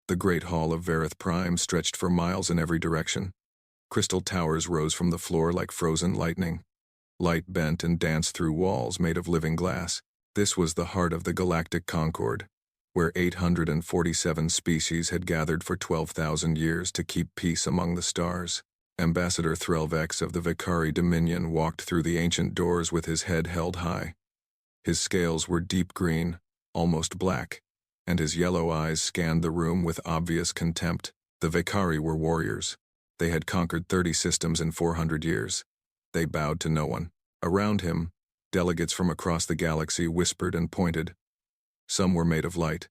The great hall of Verith Prime stretched for miles in every direction. Crystal towers rose from the floor like frozen lightning. Light bent and danced through walls made of living glass. This was the heart of the Galactic Concord, where 847 species had gathered for 12,000 years to keep peace among the stars. Ambassador Threlvex of the Vicari Dominion walked through the ancient doors with his head held high. His scales were deep green, almost black, and his yellow eyes scanned the room with obvious contempt. The Vicari were warriors. They had conquered 30 systems in 400 years. They bowed to no one. Around him, delegates from across the galaxy whispered and pointed. Some were made of light.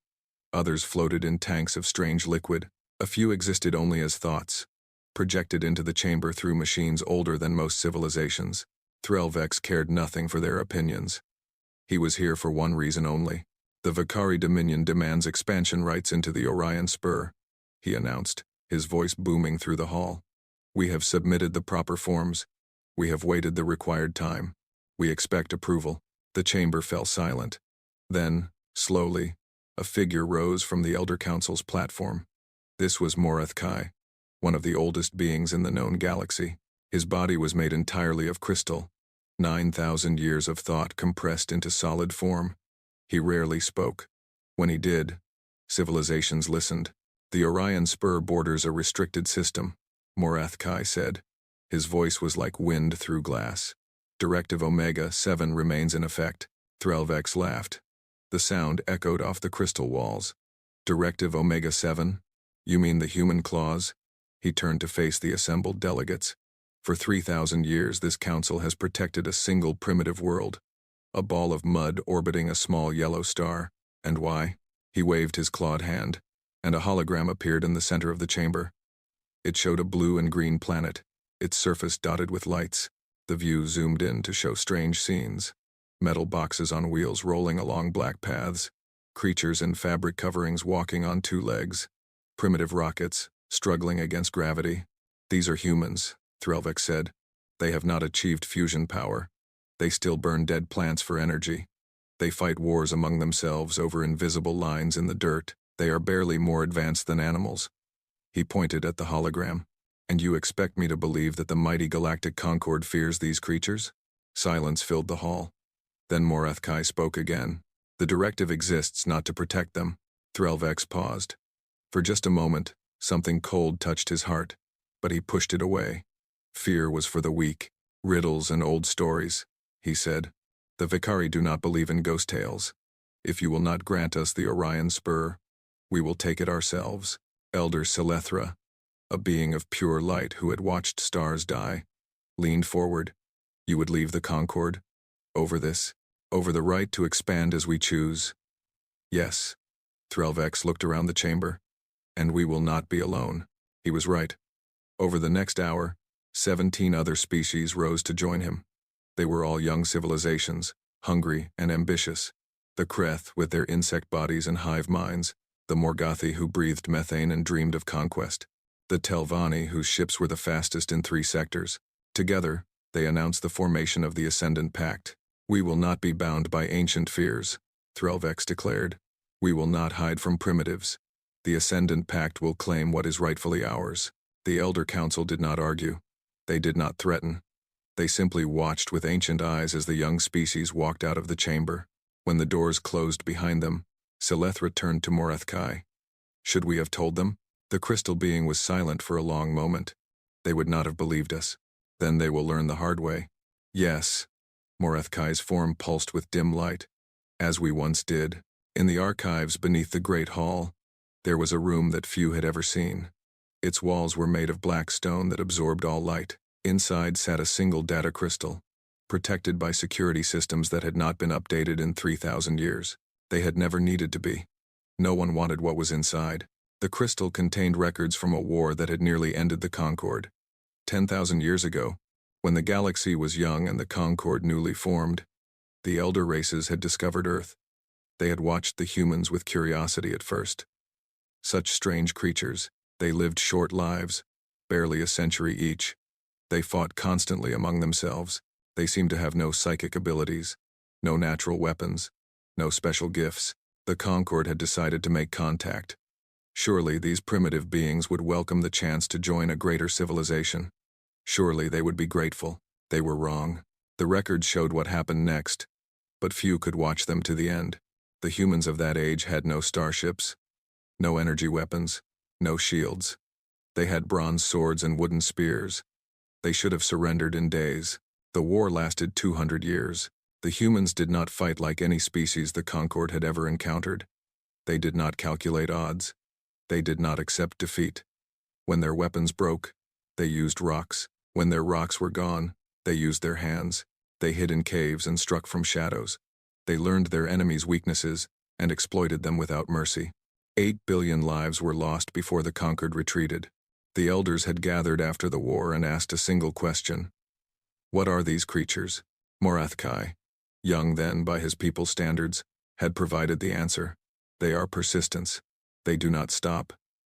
Others floated in tanks of strange liquid. A few existed only as thoughts, projected into the chamber through machines older than most civilizations. Threlvex cared nothing for their opinions. He was here for one reason only. The Vicari Dominion demands expansion rights into the Orion Spur, he announced, his voice booming through the hall. We have submitted the proper forms. We have waited the required time. We expect approval. The chamber fell silent. Then, slowly, a figure rose from the Elder Council's platform. This was Moreth Kai, one of the oldest beings in the known galaxy. His body was made entirely of crystal, 9,000 years of thought compressed into solid form. He rarely spoke. When he did, civilizations listened. The Orion Spur borders a restricted system, Moreth Kai said. His voice was like wind through glass. Directive Omega-7 remains in effect. Threlvex laughed. The sound echoed off the crystal walls. Directive Omega-7? You mean the human clause? He turned to face the assembled delegates. For 3,000 years, this council has protected a single primitive world, a ball of mud orbiting a small yellow star. And why? He waved his clawed hand, and a hologram appeared in the center of the chamber. It showed a blue and green planet, its surface dotted with lights. The view zoomed in to show strange scenes. Metal boxes on wheels rolling along black paths, creatures in fabric coverings walking on 2 legs, primitive rockets struggling against gravity. These are humans, Threlvex said. They have not achieved fusion power. They still burn dead plants for energy. They fight wars among themselves over invisible lines in the dirt. They are barely more advanced than animals. He pointed at the hologram. And you expect me to believe that the mighty Galactic Concord fears these creatures? Silence filled the hall. Then Moreth Kai spoke again. The directive exists not to protect them. Threlvex paused. For just a moment, something cold touched his heart, but he pushed it away. Fear was for the weak. Riddles and old stories, he said. The Vicari do not believe in ghost tales. If you will not grant us the Orion Spur, we will take it ourselves. Elder Selethra, a being of pure light who had watched stars die, leaned forward. You would leave the Concord? Over this? Over the right to expand as we choose? Yes. Threlvex looked around the chamber. And we will not be alone. He was right. Over the next hour, 17 other species rose to join him. They were all young civilizations, hungry and ambitious. The Kreth with their insect bodies and hive minds, the Morgothi who breathed methane and dreamed of conquest, the Telvanni whose ships were the fastest in 3 sectors. Together, they announced the formation of the Ascendant Pact. We will not be bound by ancient fears, Threlvex declared. We will not hide from primitives. The Ascendant Pact will claim what is rightfully ours. The Elder Council did not argue. They did not threaten. They simply watched with ancient eyes as the young species walked out of the chamber. When the doors closed behind them, Selethra turned to Moreth Kai. Should we have told them? The crystal being was silent for a long moment. They would not have believed us. Then they will learn the hard way. Yes. Moreth Kai's form pulsed with dim light. As we once did. In the archives beneath the Great Hall, there was a room that few had ever seen. Its walls were made of black stone that absorbed all light. Inside sat a single data crystal, protected by security systems that had not been updated in 3,000 years. They had never needed to be. No one wanted what was inside. The crystal contained records from a war that had nearly ended the Concord. 10,000 years ago, when the galaxy was young and the Concord newly formed, the elder races had discovered Earth. They had watched the humans with curiosity at first. Such strange creatures, they lived short lives, barely a century each. They fought constantly among themselves. They seemed to have no psychic abilities, no natural weapons, no special gifts. The Concord had decided to make contact. Surely these primitive beings would welcome the chance to join a greater civilization. Surely they would be grateful. They were wrong. The records showed what happened next, but few could watch them to the end. The humans of that age had no starships, no energy weapons, no shields. They had bronze swords and wooden spears. They should have surrendered in days. The war lasted 200 years. The humans did not fight like any species the Concord had ever encountered. They did not calculate odds. They did not accept defeat. When their weapons broke, they used rocks. When their rocks were gone, they used their hands. They hid in caves and struck from shadows. They learned their enemies' weaknesses and exploited them without mercy. 8 billion lives were lost before the Concord retreated. The elders had gathered after the war and asked a single question. What are these creatures? Morathkai, young then by his people's standards, had provided the answer. They are persistence. They do not stop.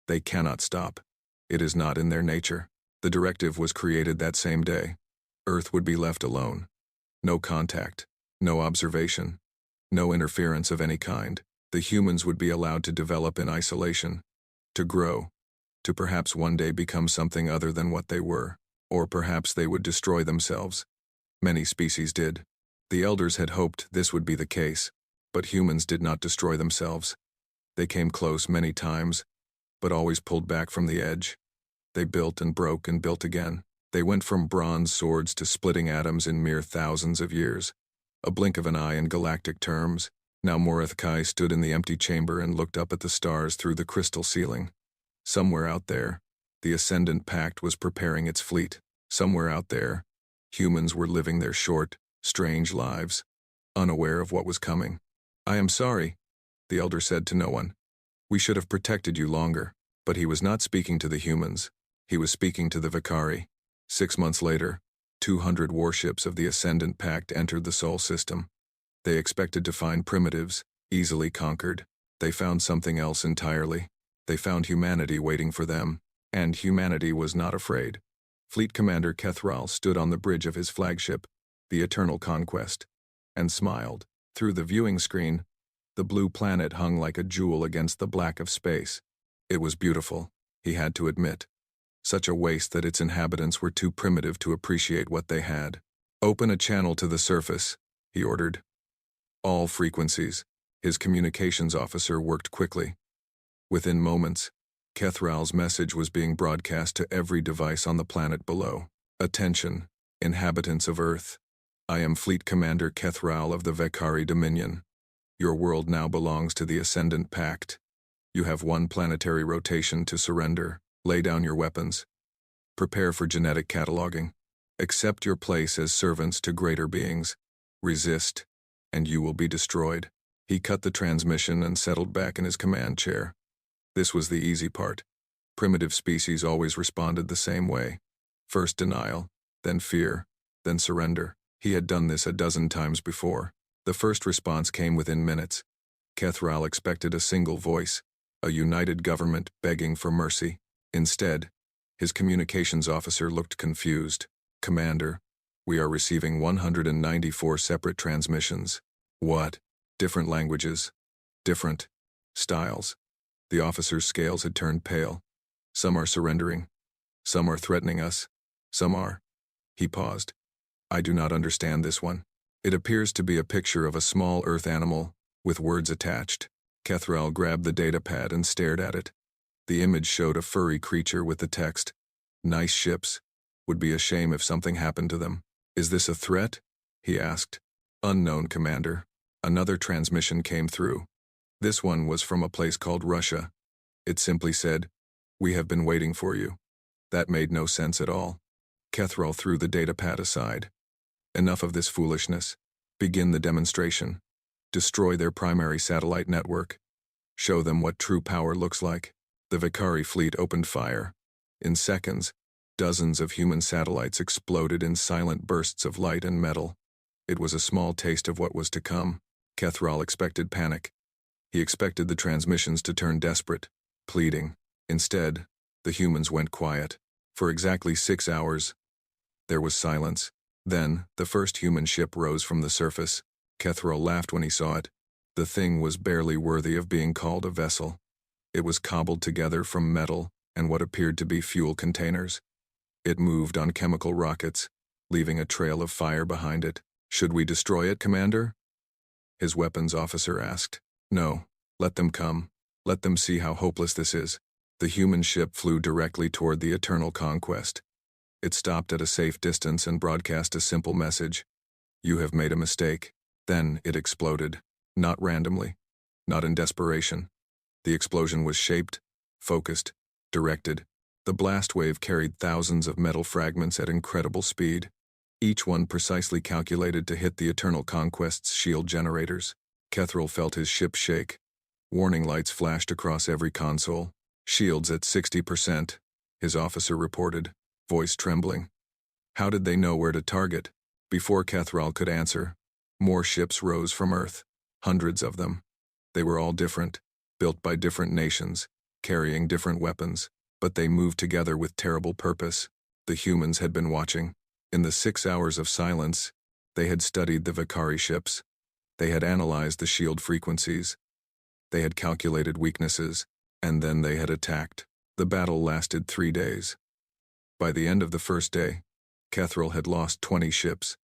They cannot stop. It is not in their nature. The directive was created that same day. Earth would be left alone. No contact, no observation, no interference of any kind. The humans would be allowed to develop in isolation, to grow, to perhaps one day become something other than what they were, or perhaps they would destroy themselves. Many species did. The elders had hoped this would be the case, but humans did not destroy themselves. They came close many times, but always pulled back from the edge. They built and broke and built again. They went from bronze swords to splitting atoms in mere thousands of years. A blink of an eye in galactic terms. Now Morathkai stood in the empty chamber and looked up at the stars through the crystal ceiling. Somewhere out there, the Ascendant Pact was preparing its fleet. Somewhere out there, humans were living their short, strange lives, unaware of what was coming. I am sorry, the elder said to no one. We should have protected you longer. But he was not speaking to the humans. He was speaking to the Vicari. 6 months later, 200 warships of the Ascendant Pact entered the Sol system. They expected to find primitives, easily conquered. They found something else entirely. They found humanity waiting for them, and humanity was not afraid. Fleet Commander Kethral stood on the bridge of his flagship, the Eternal Conquest, and smiled. Through the viewing screen, the blue planet hung like a jewel against the black of space. It was beautiful, he had to admit. Such a waste that its inhabitants were too primitive to appreciate what they had. Open a channel to the surface, he ordered. All frequencies. His communications officer worked quickly. Within moments, Kethral's message was being broadcast to every device on the planet below. Attention, inhabitants of Earth. I am Fleet Commander Kethral of the Vicari Dominion. Your world now belongs to the Ascendant Pact. You have one planetary rotation to surrender. Lay down your weapons. Prepare for genetic cataloging. Accept your place as servants to greater beings. Resist, and you will be destroyed. He cut the transmission and settled back in his command chair. This was the easy part. Primitive species always responded the same way. First denial, then fear, then surrender. He had done this a dozen times before. The first response came within minutes. Kethral expected a single voice, a united government begging for mercy. Instead, his communications officer looked confused. Commander, we are receiving 194 separate transmissions. What? Different languages. Different styles. The officer's scales had turned pale. Some are surrendering. Some are threatening us. Some are. He paused. I do not understand this one. It appears to be a picture of a small earth animal, with words attached. Kethral grabbed the datapad and stared at it. The image showed a furry creature with the text, "Nice ships. Would be a shame if something happened to them." Is this a threat? He asked. Unknown, Commander. Another transmission came through. This one was from a place called Russia. It simply said, "We have been waiting for you." That made no sense at all. Kethral threw the datapad aside. Enough of this foolishness. Begin the demonstration. Destroy their primary satellite network. Show them what true power looks like. The Vicari fleet opened fire. In seconds, dozens of human satellites exploded in silent bursts of light and metal. It was a small taste of what was to come. Kethral expected panic. He expected the transmissions to turn desperate, pleading. Instead, the humans went quiet. For exactly 6 hours, there was silence. Then, the first human ship rose from the surface. Kethral laughed when he saw it. The thing was barely worthy of being called a vessel. It was cobbled together from metal and what appeared to be fuel containers. It moved on chemical rockets, leaving a trail of fire behind it. "Should we destroy it, Commander?" his weapons officer asked. "No, let them come. Let them see how hopeless this is." The human ship flew directly toward the Eternal Conquest. It stopped at a safe distance and broadcast a simple message. "You have made a mistake." Then it exploded. Not randomly. Not in desperation. The explosion was shaped, focused, directed. The blast wave carried thousands of metal fragments at incredible speed, each one precisely calculated to hit the Eternal Conquest's shield generators. Kethril felt his ship shake. Warning lights flashed across every console. "Shields at 60%, his officer reported, voice trembling. How did they know where to target? Before Kethril could answer, more ships rose from Earth. Hundreds of them. They were all different, built by different nations, carrying different weapons, but they moved together with terrible purpose. The humans had been watching. In the 6 hours of silence, they had studied the Vakari ships. They had analyzed the shield frequencies. They had calculated weaknesses, and then they had attacked. The battle lasted 3 days. By the end of the first day, Kethril had lost 20 ships.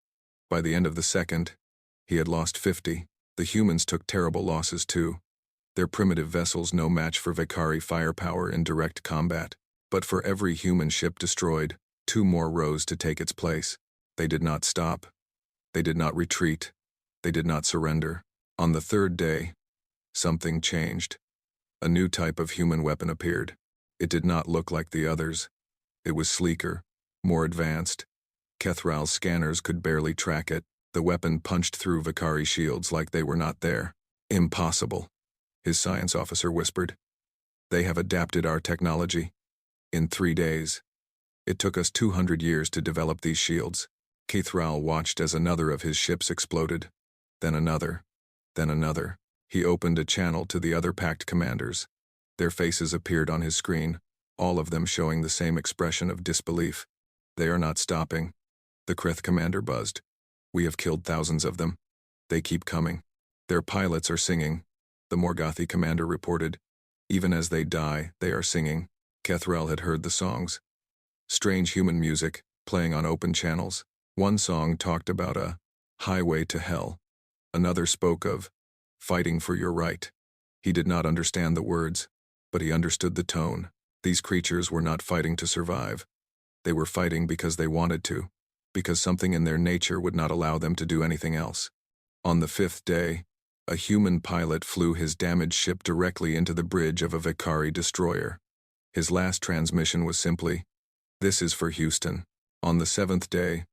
By the end of the second, he had lost 50. The humans took terrible losses too. Their primitive vessels no match for Vakari firepower in direct combat. But for every human ship destroyed, 2 more rose to take its place. They did not stop. They did not retreat. They did not surrender. On the 3rd day, something changed. A new type of human weapon appeared. It did not look like the others. It was sleeker, more advanced. Kethril's scanners could barely track it. The weapon punched through Vakari shields like they were not there. "Impossible," his science officer whispered. "They have adapted our technology. In 3 days. It took us 200 years to develop these shields." Kethril watched as another of his ships exploded. Then another. Then another. He opened a channel to the other pact commanders. Their faces appeared on his screen, all of them showing the same expression of disbelief. "They are not stopping," the Kreth commander buzzed. "We have killed thousands of them. They keep coming. Their pilots are singing," the Morgothi commander reported. "Even as they die, they are singing." Kethril had heard the songs. Strange human music, playing on open channels. One song talked about a highway to hell. Another spoke of fighting for your right. He did not understand the words, but he understood the tone. These creatures were not fighting to survive. They were fighting because they wanted to, because something in their nature would not allow them to do anything else. On the 5th day, a human pilot flew his damaged ship directly into the bridge of a Vakari destroyer. His last transmission was simply, "This is for Houston." On the 7th day,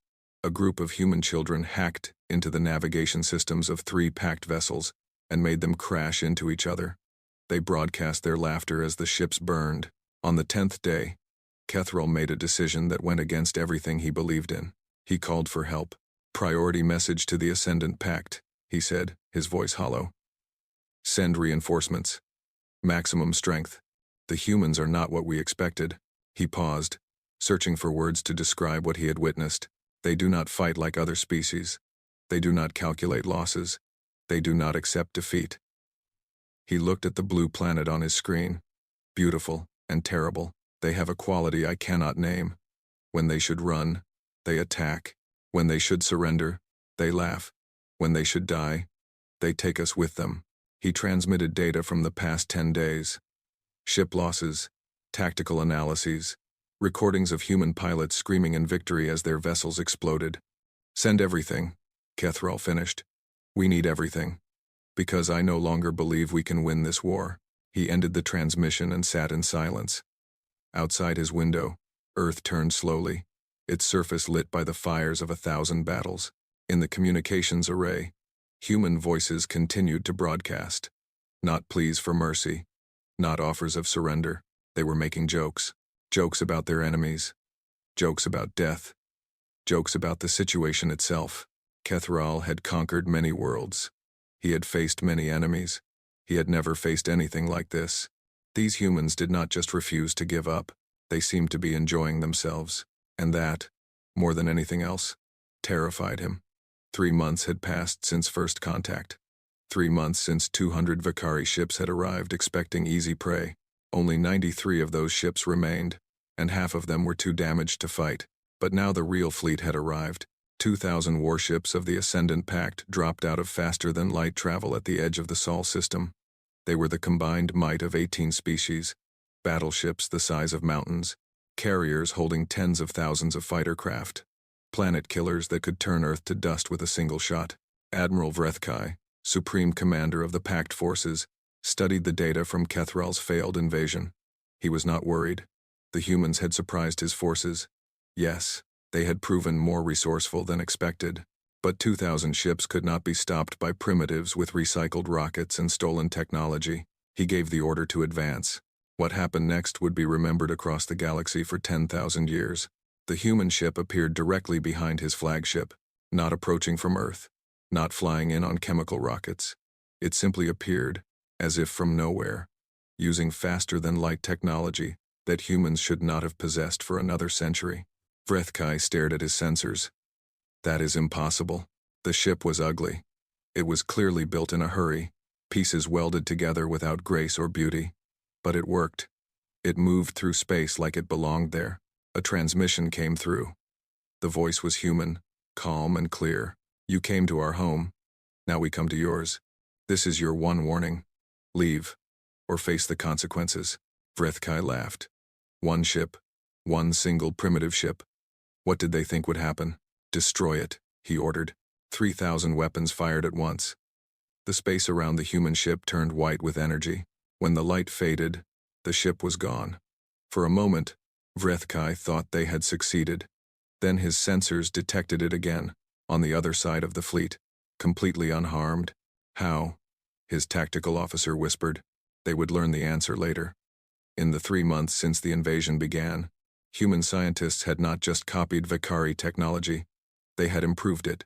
a group of human children hacked into the navigation systems of 3 packed vessels and made them crash into each other. They broadcast their laughter as the ships burned. On the 10th day, Kethril made a decision that went against everything he believed in. He called for help. "Priority message to the Ascendant Pact," he said, his voice hollow. "Send reinforcements. Maximum strength. The humans are not what we expected." He paused, searching for words to describe what he had witnessed. "They do not fight like other species. They do not calculate losses. They do not accept defeat." He looked at the blue planet on his screen. "Beautiful and terrible. They have a quality I cannot name. When they should run, they attack. When they should surrender, they laugh. When they should die, they take us with them." He transmitted data from the past 10 days. Ship losses, tactical analyses, recordings of human pilots screaming in victory as their vessels exploded. "Send everything," Kethril finished. "We need everything. Because I no longer believe we can win this war." He ended the transmission and sat in silence. Outside his window, Earth turned slowly, its surface lit by the fires of 1,000 battles. In the communications array, human voices continued to broadcast. Not pleas for mercy, not offers of surrender. They were making jokes. Jokes about their enemies. Jokes about death. Jokes about the situation itself. Kethril had conquered many worlds. He had faced many enemies. He had never faced anything like this. These humans did not just refuse to give up. They seemed to be enjoying themselves. And that, more than anything else, terrified him. 3 months had passed since first contact. 3 months since 200 Vakari ships had arrived expecting easy prey. Only 93 of those ships remained, and half of them were too damaged to fight. But now the real fleet had arrived. 2,000 warships of the Ascendant Pact dropped out of faster-than-light travel at the edge of the Sol system. They were the combined might of 18 species, battleships the size of mountains, carriers holding tens of thousands of fighter craft, planet killers that could turn Earth to dust with a single shot. Admiral Vrethkai, supreme commander of the Pact forces, studied the data from Kethral's failed invasion. He was not worried. The humans had surprised his forces. Yes, they had proven more resourceful than expected, but 2,000 ships could not be stopped by primitives with recycled rockets and stolen technology. He gave the order to advance. What happened next would be remembered across the galaxy for 10,000 years. The human ship appeared directly behind his flagship, not approaching from Earth, not flying in on chemical rockets. It simply appeared, as if from nowhere, using faster-than-light technology that humans should not have possessed for another century. Vrethkai stared at his sensors. That is impossible. The ship was ugly. It was clearly built in a hurry, pieces welded together without grace or beauty. But it worked. It moved through space like it belonged there. A transmission came through. The voice was human, calm and clear. You came to our home. Now we come to yours. This is your one warning. Leave, or face the consequences. Vrethkai laughed. One ship. One single primitive ship. What did they think would happen? Destroy it, he ordered. 3,000 weapons fired at once. The space around the human ship turned white with energy. When the light faded, the ship was gone. For a moment, Vrethkai thought they had succeeded. Then his sensors detected it again, on the other side of the fleet, completely unharmed. How? His tactical officer whispered. They would learn the answer later. In the 3 months since the invasion began, human scientists had not just copied Vakari technology, they had improved it.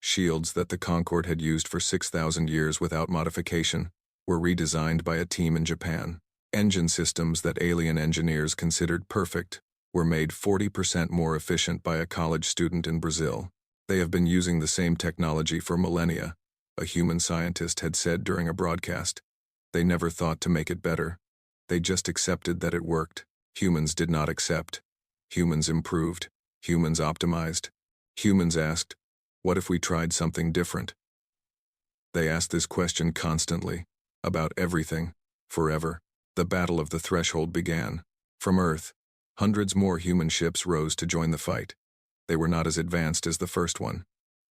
Shields that the Concorde had used for 6,000 years without modification were redesigned by a team in Japan. Engine systems that alien engineers considered perfect were made 40% more efficient by a college student in Brazil. They have been using the same technology for millennia, a human scientist had said during a broadcast. They never thought to make it better. They just accepted that it worked. Humans did not accept. Humans improved. Humans optimized. Humans asked, what if we tried something different? They asked this question constantly, about everything, forever. The Battle of the Threshold began. From Earth, hundreds more human ships rose to join the fight. They were not as advanced as the first one.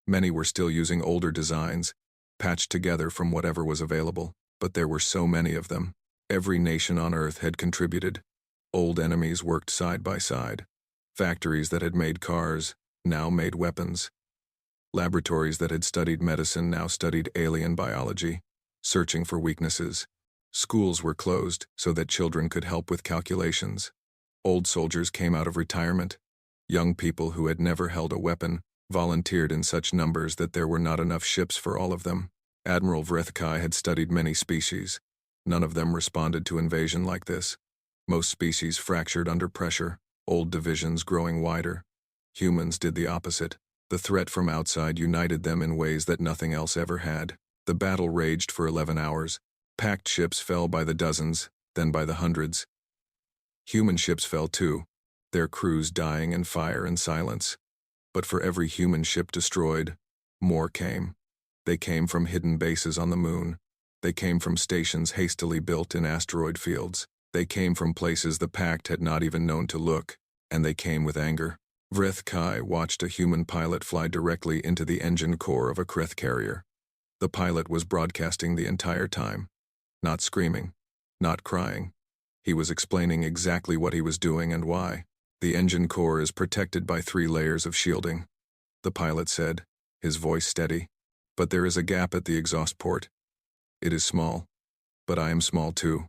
Many were still using older designs, patched together from whatever was available, but there were so many of them. Every nation on Earth had contributed. Old enemies worked side by side. Factories that had made cars now made weapons. Laboratories that had studied medicine now studied alien biology, searching for weaknesses. Schools were closed so that children could help with calculations. Old soldiers came out of retirement. Young people who had never held a weapon volunteered in such numbers that there were not enough ships for all of them. Admiral Vrethkai had studied many species. None of them responded to invasion like this. Most species fractured under pressure, old divisions growing wider. Humans did the opposite. The threat from outside united them in ways that nothing else ever had. The battle raged for 11 hours. Packed ships fell by the dozens, then by the hundreds. Human ships fell too, their crews dying in fire and silence. But for every human ship destroyed, more came. They came from hidden bases on the moon. They came from stations hastily built in asteroid fields. They came from places the Pact had not even known to look, and they came with anger. Vrethkai watched a human pilot fly directly into the engine core of a Kreth carrier. The pilot was broadcasting the entire time. Not screaming, not crying. He was explaining exactly what he was doing and why. The engine core is protected by 3 layers of shielding, the pilot said, his voice steady. But there is a gap at the exhaust port. It is small, but I am small too.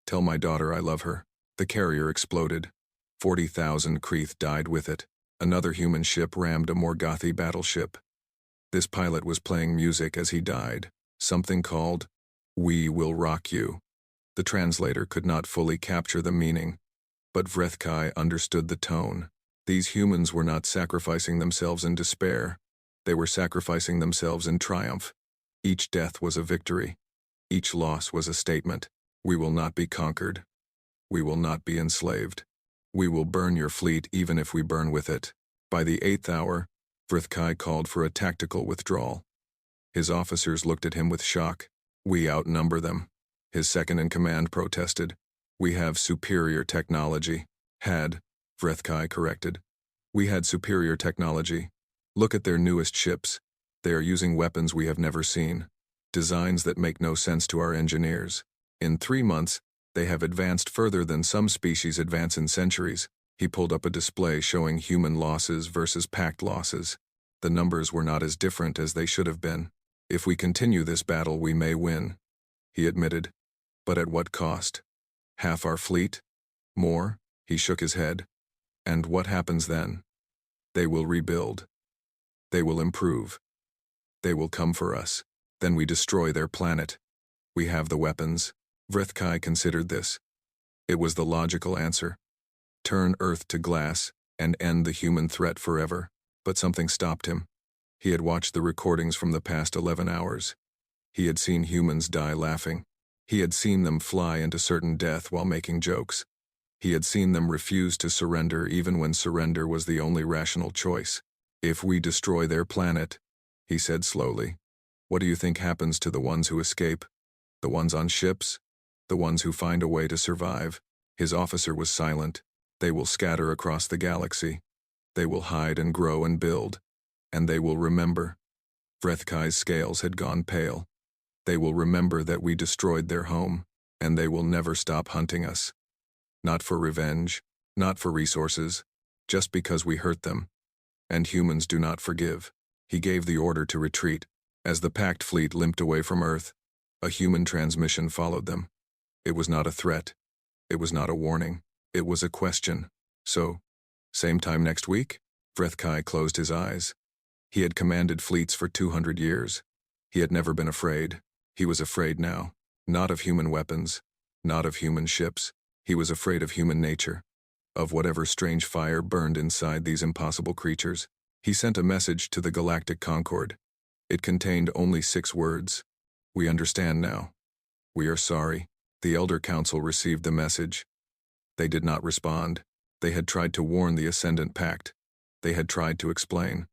Tell my daughter I love her. The carrier exploded. 40,000 Kreth died with it. Another human ship rammed a Morgothi battleship. This pilot was playing music as he died, something called, "We Will Rock You." The translator could not fully capture the meaning, but Vrethkai understood the tone. These humans were not sacrificing themselves in despair. They were sacrificing themselves in triumph. Each death was a victory. Each loss was a statement. We will not be conquered. We will not be enslaved. We will burn your fleet even if we burn with it. By the 8th hour, Vrithkai called for a tactical withdrawal. His officers looked at him with shock. We outnumber them. His second-in-command protested. We have superior technology. Had, Vrithkai corrected. We had superior technology. Look at their newest ships. They are using weapons we have never seen. Designs that make no sense to our engineers. In 3 months, they have advanced further than some species advance in centuries. He pulled up a display showing human losses versus pact losses. The numbers were not as different as they should have been. If we continue this battle, we may win, he admitted. But at what cost? Half our fleet? More? He shook his head. And what happens then? They will rebuild. They will improve. They will come for us. Then we destroy their planet. We have the weapons. Vrithkai considered this. It was the logical answer. Turn Earth to glass and end the human threat forever. But something stopped him. He had watched the recordings from the past 11 hours. He had seen humans die laughing. He had seen them fly into certain death while making jokes. He had seen them refuse to surrender even when surrender was the only rational choice. If we destroy their planet, he said slowly, what do you think happens to the ones who escape? The ones on ships? The ones who find a way to survive? His officer was silent. They will scatter across the galaxy. They will hide and grow and build. And they will remember. Vrithkai's scales had gone pale. They will remember that we destroyed their home, and they will never stop hunting us. Not for revenge, not for resources, just because we hurt them. And humans do not forgive. He gave the order to retreat. As the packed fleet limped away from Earth, a human transmission followed them. It was not a threat. It was not a warning. It was a question. So, same time next week? Vrithkai closed his eyes. He had commanded fleets for 200 years. He had never been afraid. He was afraid now. Not of human weapons. Not of human ships. He was afraid of human nature. Of whatever strange fire burned inside these impossible creatures. He sent a message to the Galactic Concord. It contained only 6 words. We understand now. We are sorry. The Elder Council received the message. They did not respond. They had tried to warn the Ascendant Pact. They had tried to explain.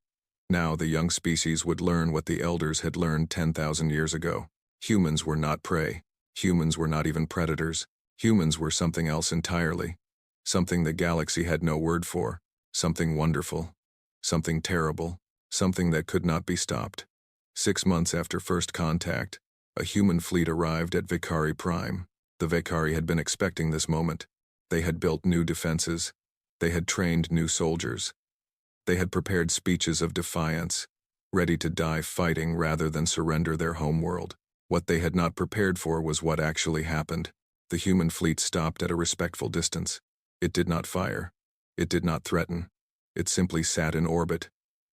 Now the young species would learn what the Elders had learned 10,000 years ago. Humans were not prey. Humans were not even predators. Humans were something else entirely. Something the galaxy had no word for. Something wonderful. Something terrible. Something that could not be stopped. 6 months after first contact, a human fleet arrived at Vakari Prime. The Vakari had been expecting this moment. They had built new defenses. They had trained new soldiers. They had prepared speeches of defiance, ready to die fighting rather than surrender their homeworld. What they had not prepared for was what actually happened. The human fleet stopped at a respectful distance. It did not fire. It did not threaten. It simply sat in orbit,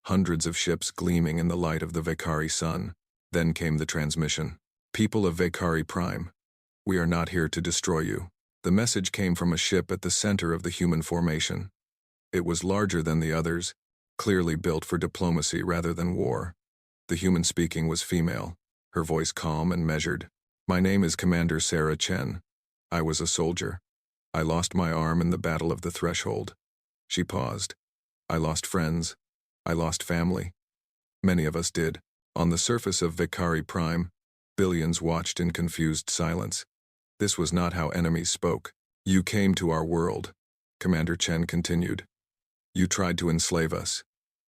hundreds of ships gleaming in the light of the Vakari sun. Then came the transmission. People of Vakari Prime, we are not here to destroy you. The message came from a ship at the center of the human formation. It was larger than the others, clearly built for diplomacy rather than war. The human speaking was female, her voice calm and measured. My name is Commander Sarah Chen. I was a soldier. I lost my arm in the Battle of the Threshold. She paused. I lost friends. I lost family. Many of us did. On the surface of Vakari Prime, billions watched in confused silence. This was not how enemies spoke. You came to our world, Commander Chen continued. You tried to enslave us.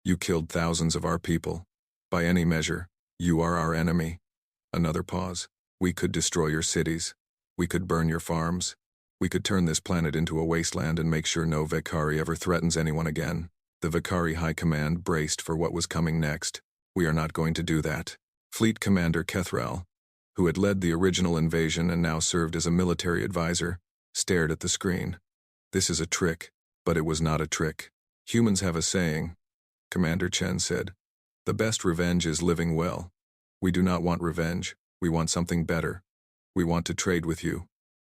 You killed thousands of our people. By any measure, you are our enemy. Another pause. We could destroy your cities. We could burn your farms. We could turn this planet into a wasteland and make sure no Vakari ever threatens anyone again. The Vakari High Command braced for what was coming next. We are not going to do that. Fleet Commander Kethral, who had led the original invasion and now served as a military advisor, stared at the screen. This is a trick, but it was not a trick. Humans have a saying, Commander Chen said. The best revenge is living well. We do not want revenge. We want something better. We want to trade with you.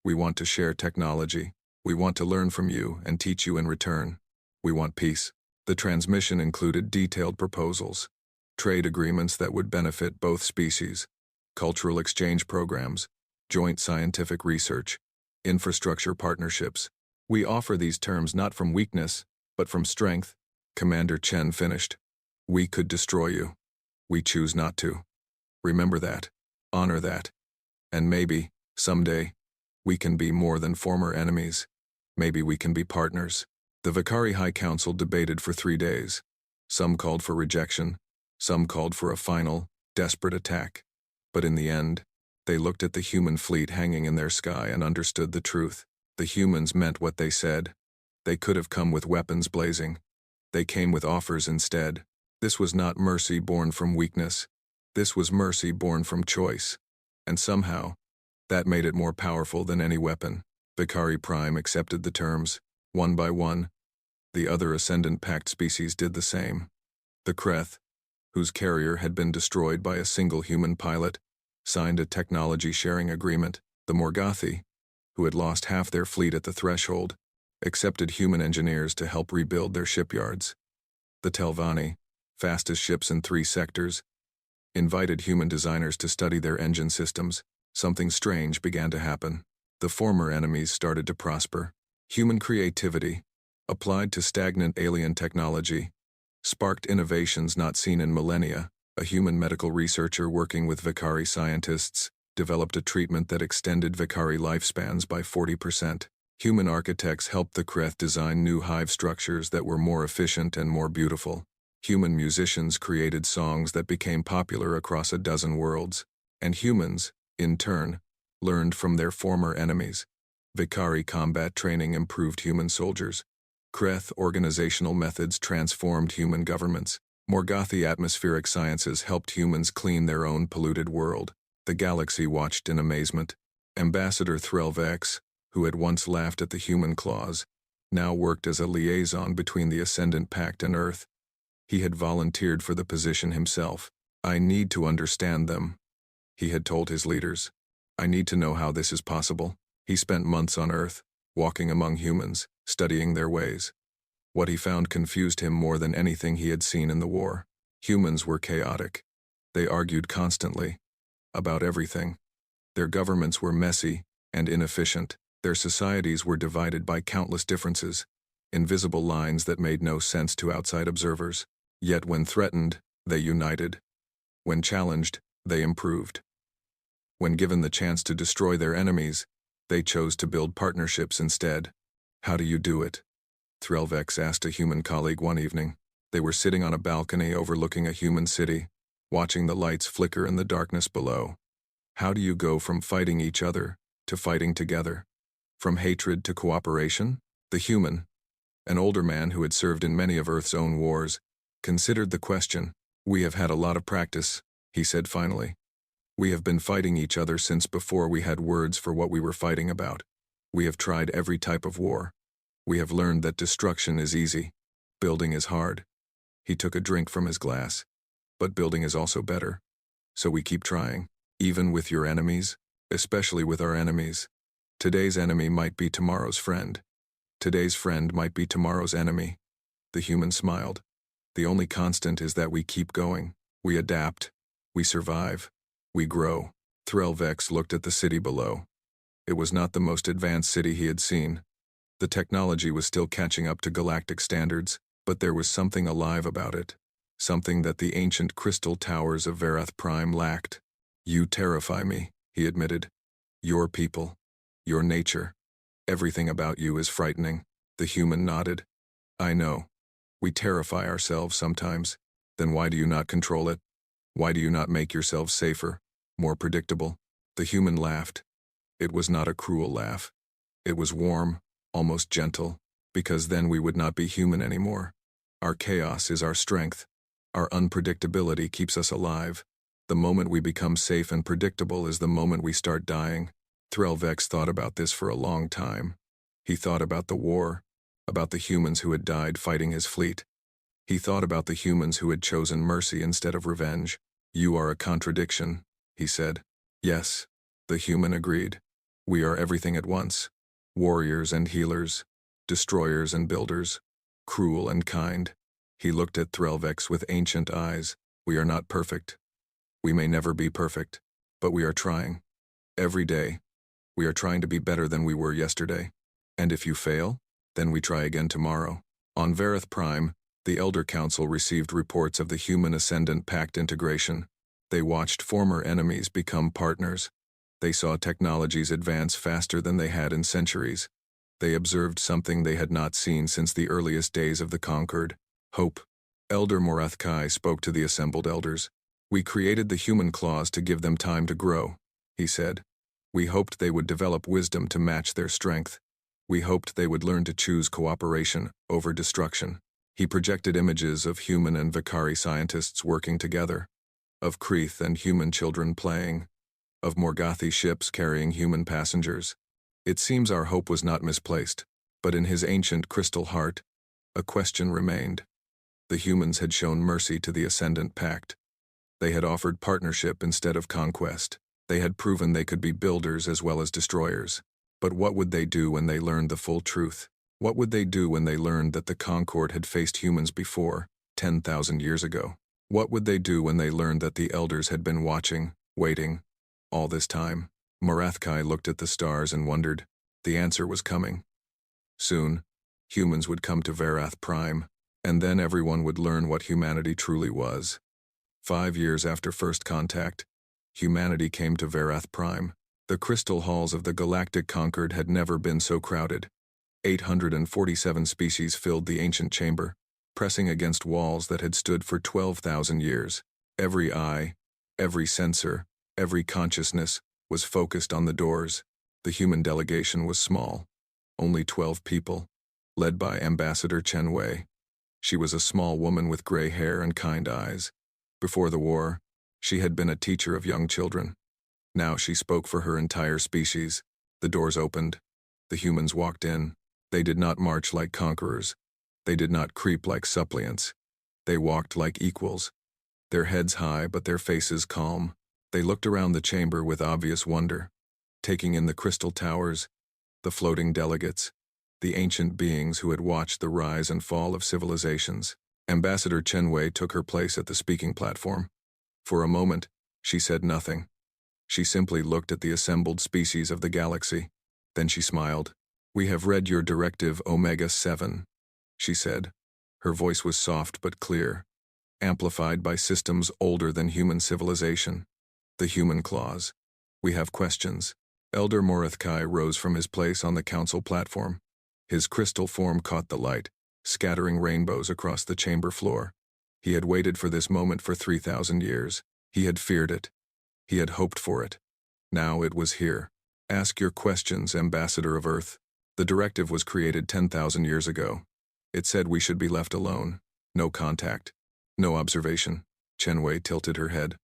We want to share technology. We want to learn from you and teach you in return. We want peace. The transmission included detailed proposals, trade agreements that would benefit both species, cultural exchange programs, joint scientific research. Infrastructure partnerships. We offer these terms not from weakness, but from strength, Commander Chen finished. We could destroy you. We choose not to. Remember that. Honor that. And maybe, someday, we can be more than former enemies. Maybe we can be partners. The Vakari High Council debated for 3 days. Some called for rejection. Some called for a final, desperate attack. But in the end, they looked at the human fleet hanging in their sky and understood the truth. The humans meant what they said. They could have come with weapons blazing. They came with offers instead. This was not mercy born from weakness. This was mercy born from choice. And somehow, that made it more powerful than any weapon. Vakari Prime accepted the terms. One by one, the other Ascendant Pact species did the same. The Kreth, whose carrier had been destroyed by a single human pilot, signed a technology-sharing agreement. The Morgothi, who had lost half their fleet at the threshold, accepted human engineers to help rebuild their shipyards. The Telvanni, fastest ships in 3 sectors, invited human designers to study their engine systems. Something strange began to happen. The former enemies started to prosper. Human creativity, applied to stagnant alien technology, sparked innovations not seen in millennia. A human medical researcher working with Vakari scientists developed a treatment that extended Vakari lifespans by 40%. Human architects helped the Kreth design new hive structures that were more efficient and more beautiful. Human musicians created songs that became popular across a dozen worlds. And humans, in turn, learned from their former enemies. Vakari combat training improved human soldiers. Kreth organizational methods transformed human governments. Morgothi atmospheric sciences helped humans clean their own polluted world. The galaxy watched in amazement. Ambassador Threlvex, who had once laughed at the human claws, now worked as a liaison between the Ascendant Pact and Earth. He had volunteered for the position himself. I need to understand them, he had told his leaders. I need to know how this is possible. He spent months on Earth, walking among humans, studying their ways. What he found confused him more than anything he had seen in the war. Humans were chaotic. They argued constantly. About everything. Their governments were messy and inefficient. Their societies were divided by countless differences, invisible lines that made no sense to outside observers. Yet when threatened, they united. When challenged, they improved. When given the chance to destroy their enemies, they chose to build partnerships instead. How do you do it? Threlvex asked a human colleague one evening. They were sitting on a balcony overlooking a human city, watching the lights flicker in the darkness below. How do you go from fighting each other to fighting together? From hatred to cooperation? The human, an older man who had served in many of Earth's own wars, considered the question. We have had a lot of practice, he said finally. We have been fighting each other since before we had words for what we were fighting about. We have tried every type of war. We have learned that destruction is easy. Building is hard. He took a drink from his glass. But building is also better. So we keep trying, even with your enemies, especially with our enemies. Today's enemy might be tomorrow's friend. Today's friend might be tomorrow's enemy. The human smiled. The only constant is that we keep going. We adapt. We survive. We grow. Threlvex looked at the city below. It was not the most advanced city he had seen. The technology was still catching up to galactic standards, but there was something alive about it. Something that the ancient crystal towers of Varath Prime lacked. You terrify me, he admitted. Your people. Your nature. Everything about you is frightening. The human nodded. I know. We terrify ourselves sometimes. Then why do you not control it? Why do you not make yourselves safer, more predictable? The human laughed. It was not a cruel laugh. It was warm, almost gentle, because then we would not be human anymore. Our chaos is our strength. Our unpredictability keeps us alive. The moment we become safe and predictable is the moment we start dying. Threlvex thought about this for a long time. He thought about the war, about the humans who had died fighting his fleet. He thought about the humans who had chosen mercy instead of revenge. You are a contradiction, he said. Yes, the human agreed. We are everything at once. Warriors and healers, destroyers and builders, cruel and kind. He looked at Threlvex with ancient eyes. We are not perfect. We may never be perfect, but we are trying. Every day, We are trying to be better than we were yesterday. And if you fail, then we try again tomorrow. On Vareth Prime, the Elder Council received reports of the Human Ascendant Pact integration. They watched former enemies become partners. They saw technologies advance faster than they had in centuries. They observed something they had not seen since the earliest days of the Conquered: hope. Elder Morathkai spoke to the assembled elders. "We created the human claws to give them time to grow," he said. "We hoped they would develop wisdom to match their strength. We hoped they would learn to choose cooperation over destruction." He projected images of human and Vakari scientists working together, of Kreeth and human children playing, of Morgathi ships carrying human passengers. It seems our hope was not misplaced, but in his ancient crystal heart, a question remained. The humans had shown mercy to the Ascendant Pact. They had offered partnership instead of conquest. They had proven they could be builders as well as destroyers. But what would they do when they learned the full truth? What would they do when they learned that the Concord had faced humans before, 10,000 years ago? What would they do when they learned that the elders had been watching, waiting, all this time? Morathkai looked at the stars and wondered. The answer was coming. Soon, humans would come to Varath Prime, and then everyone would learn what humanity truly was. 5 years after first contact, humanity came to Varath Prime. The crystal halls of the Galactic Concord had never been so crowded. 847 species filled the ancient chamber, pressing against walls that had stood for 12,000 years. Every eye, every sensor, every consciousness was focused on the doors. The human delegation was small, only 12 people, led by Ambassador Chen Wei. She was a small woman with gray hair and kind eyes. Before the war, she had been a teacher of young children. Now she spoke for her entire species. The doors opened. The humans walked in. They did not march like conquerors. They did not creep like suppliants. They walked like equals, their heads high but their faces calm. They looked around the chamber with obvious wonder, taking in the crystal towers, the floating delegates, the ancient beings who had watched the rise and fall of civilizations. Ambassador Chen Wei took her place at the speaking platform. For a moment, she said nothing. She simply looked at the assembled species of the galaxy. Then she smiled. "We have read your directive Omega-7, she said. Her voice was soft but clear, amplified by systems older than human civilization. The human claws. We have questions. Elder Morathkai rose from his place on the council platform. His crystal form caught the light, scattering rainbows across the chamber floor. He had waited for this moment for 3,000 years. He had feared it. He had hoped for it. Now it was here. Ask your questions, Ambassador of Earth. The directive was created 10,000 years ago. It said we should be left alone. No contact. No observation. Chen Wei tilted her head.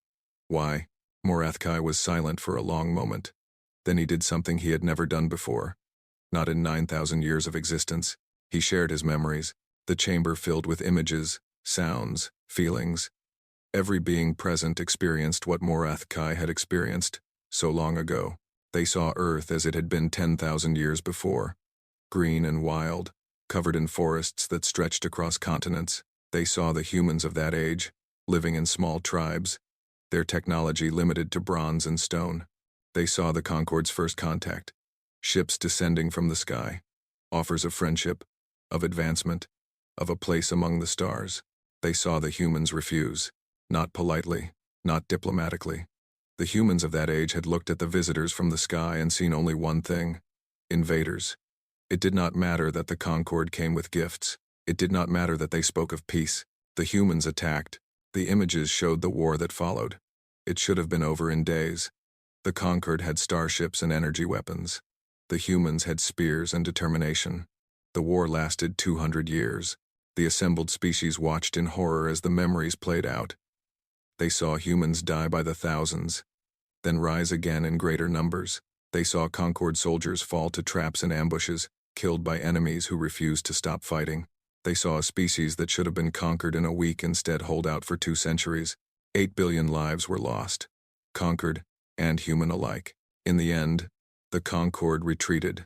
Why? Morathkai was silent for a long moment. Then he did something he had never done before. Not in 9,000 years of existence. He shared his memories, the chamber filled with images, sounds, feelings. Every being present experienced what Morathkai had experienced so long ago. They saw Earth as it had been 10,000 years before. Green and wild, covered in forests that stretched across continents. They saw the humans of that age, living in small tribes, their technology limited to bronze and stone. They saw the Concord's first contact, ships descending from the sky, offers of friendship, of advancement, of a place among the stars. They saw the humans refuse, not politely, not diplomatically. The humans of that age had looked at the visitors from the sky and seen only one thing: invaders. It did not matter that the Concord came with gifts. It did not matter that they spoke of peace. The humans attacked. The images showed the war that followed. It should have been over in days. The Concord had starships and energy weapons. The humans had spears and determination. The war lasted 200 years. The assembled species watched in horror as the memories played out. They saw humans die by the thousands, then rise again in greater numbers. They saw Concord soldiers fall to traps and ambushes, killed by enemies who refused to stop fighting. They saw a species that should have been conquered in a week instead hold out for 2 centuries. 8 billion lives were lost, conquered and human alike. In the end, the Concord retreated,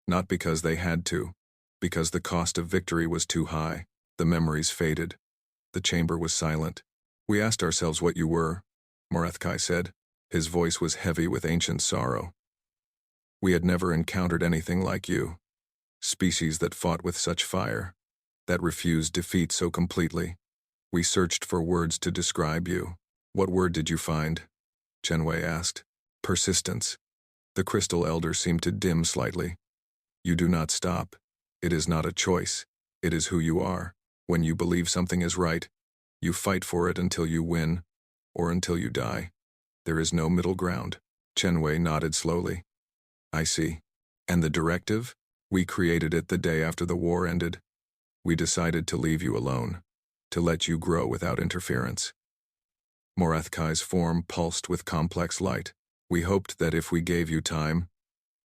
not because they had to, because the cost of victory was too high. The memories faded. The chamber was silent. "We asked ourselves what you were," Morathkai said. His voice was heavy with ancient sorrow. We had never encountered anything like you. Species that fought with such fire, that refused defeat so completely. We searched for words to describe you. What word did you find? Chenwei asked. Persistence. The crystal elder seemed to dim slightly. You do not stop. It is not a choice. It is who you are. When you believe something is right, you fight for it until you win, or until you die. There is no middle ground. Chenwei nodded slowly. I see. And the directive? We created it the day after the war ended. We decided to leave you alone, to let you grow without interference. Morethkai's form pulsed with complex light. We hoped that if we gave you time,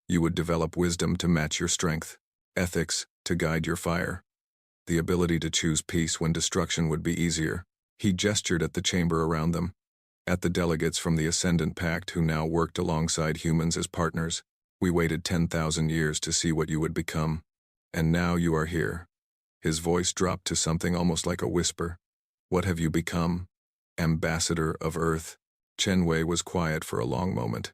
you would develop wisdom to match your strength, ethics to guide your fire, the ability to choose peace when destruction would be easier. He gestured at the chamber around them, at the delegates from the Ascendant Pact who now worked alongside humans as partners. We waited 10,000 years to see what you would become, and now you are here. His voice dropped to something almost like a whisper. What have you become? Ambassador of Earth. Chenwei was quiet for a long moment.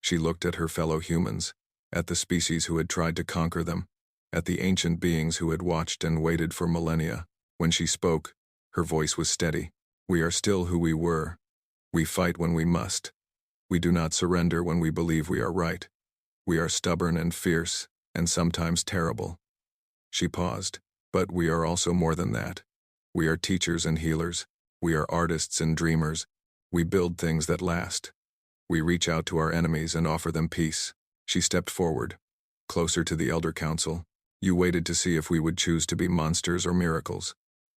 She looked at her fellow humans, at the species who had tried to conquer them, at the ancient beings who had watched and waited for millennia. When she spoke, her voice was steady. We are still who we were. We fight when we must. We do not surrender when we believe we are right. We are stubborn and fierce, and sometimes terrible. She paused. But we are also more than that. We are teachers and healers. We are artists and dreamers. We build things that last. We reach out to our enemies and offer them peace. She stepped forward, closer to the Elder Council. You waited to see if we would choose to be monsters or miracles.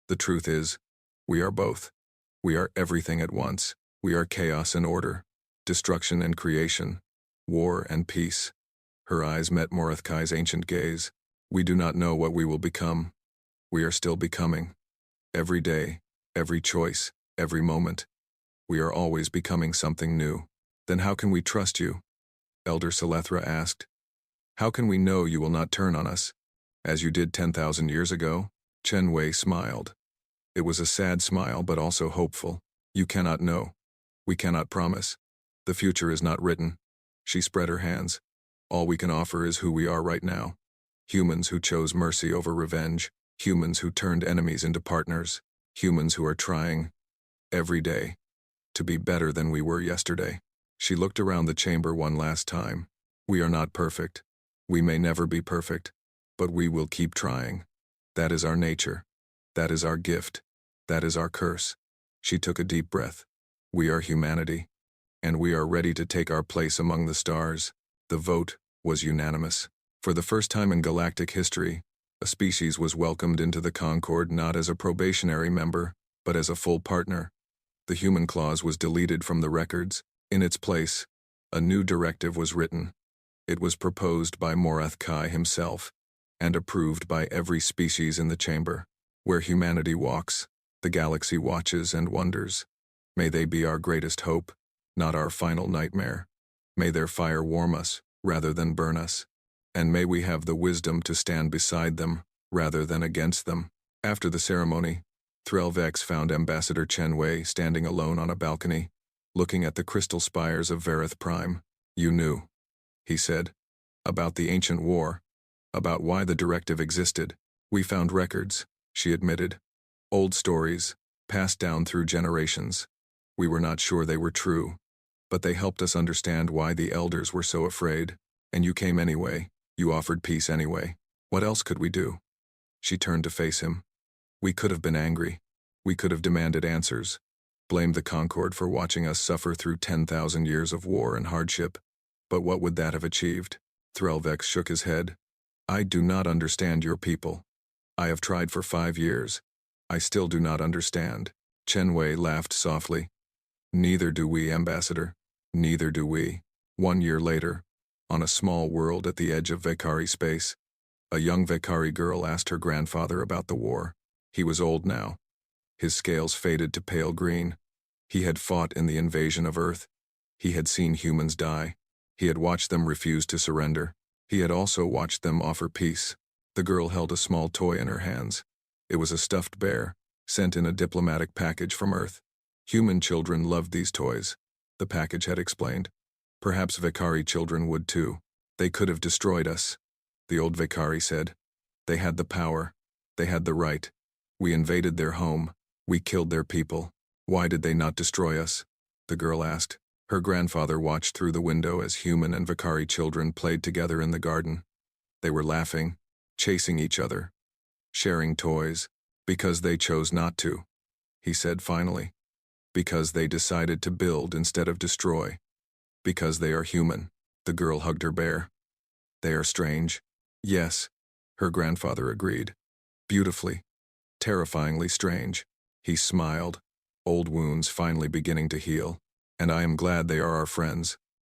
The truth is, we are both. We are everything at once. We are chaos and order, destruction and creation, war and peace. Her eyes met Morethkai's ancient gaze. We do not know what we will become. We are still becoming. Every day, every choice, every moment. We are always becoming something new. Then how can we trust you? Elder Selethra asked. How can we know you will not turn on us, as you did 10,000 years ago? Chenwei smiled. It was a sad smile but also hopeful. You cannot know. We cannot promise. The future is not written. She spread her hands. All we can offer is who we are right now. Humans who chose mercy over revenge. Humans who turned enemies into partners. Humans who are trying, every day, to be better than we were yesterday. She looked around the chamber one last time. We are not perfect. We may never be perfect, but we will keep trying. That is our nature. That is our gift. That is our curse. She took a deep breath. We are humanity, and we are ready to take our place among the stars. The vote was unanimous. For the first time in galactic history, a species was welcomed into the Concord not as a probationary member, but as a full partner. The human clause was deleted from the records. In its place, a new directive was written. It was proposed by Morethkai himself, and approved by every species in the chamber. Where humanity walks, the galaxy watches and wonders. May they be our greatest hope, not our final nightmare. May their fire warm us, rather than burn us. And may we have the wisdom to stand beside them, rather than against them. After the ceremony, Threlvex found Ambassador Chenwei standing alone on a balcony, looking at the crystal spires of Vareth Prime. You knew, he said, about the ancient war, about why the directive existed. We found records, she admitted. Old stories, passed down through generations. We were not sure they were true, but they helped us understand why the elders were so afraid. And you came anyway. You offered peace anyway. What else could we do? She turned to face him. We could have been angry. We could have demanded answers, blamed the Concord for watching us suffer through 10,000 years of war and hardship. But what would that have achieved? Threlvex shook his head. I do not understand your people. I have tried for 5 years. I still do not understand. Chenwei laughed softly. Neither do we, Ambassador. Neither do we. 1 year later, on a small world at the edge of Vekari space, a young Vekari girl asked her grandfather about the war. He was old now. His scales faded to pale green. He had fought in the invasion of Earth. He had seen humans die. He had watched them refuse to surrender. He had also watched them offer peace. The girl held a small toy in her hands. It was a stuffed bear, sent in a diplomatic package from Earth. Human children loved these toys, the package had explained. Perhaps Vekari children would too. They could have destroyed us, the old Vicari said. They had the power. They had the right. We invaded their home. We killed their people. Why did they not destroy us? The girl asked. Her grandfather watched through the window as human and Vicari children played together in the garden. They were laughing, chasing each other, sharing toys, because they chose not to, he said finally. Because they decided to build instead of destroy. Because they are human. The girl hugged her bear. They are strange. Yes, her grandfather agreed. Beautifully, terrifyingly strange. He smiled, old wounds finally beginning to heal. And I am glad they are our friends.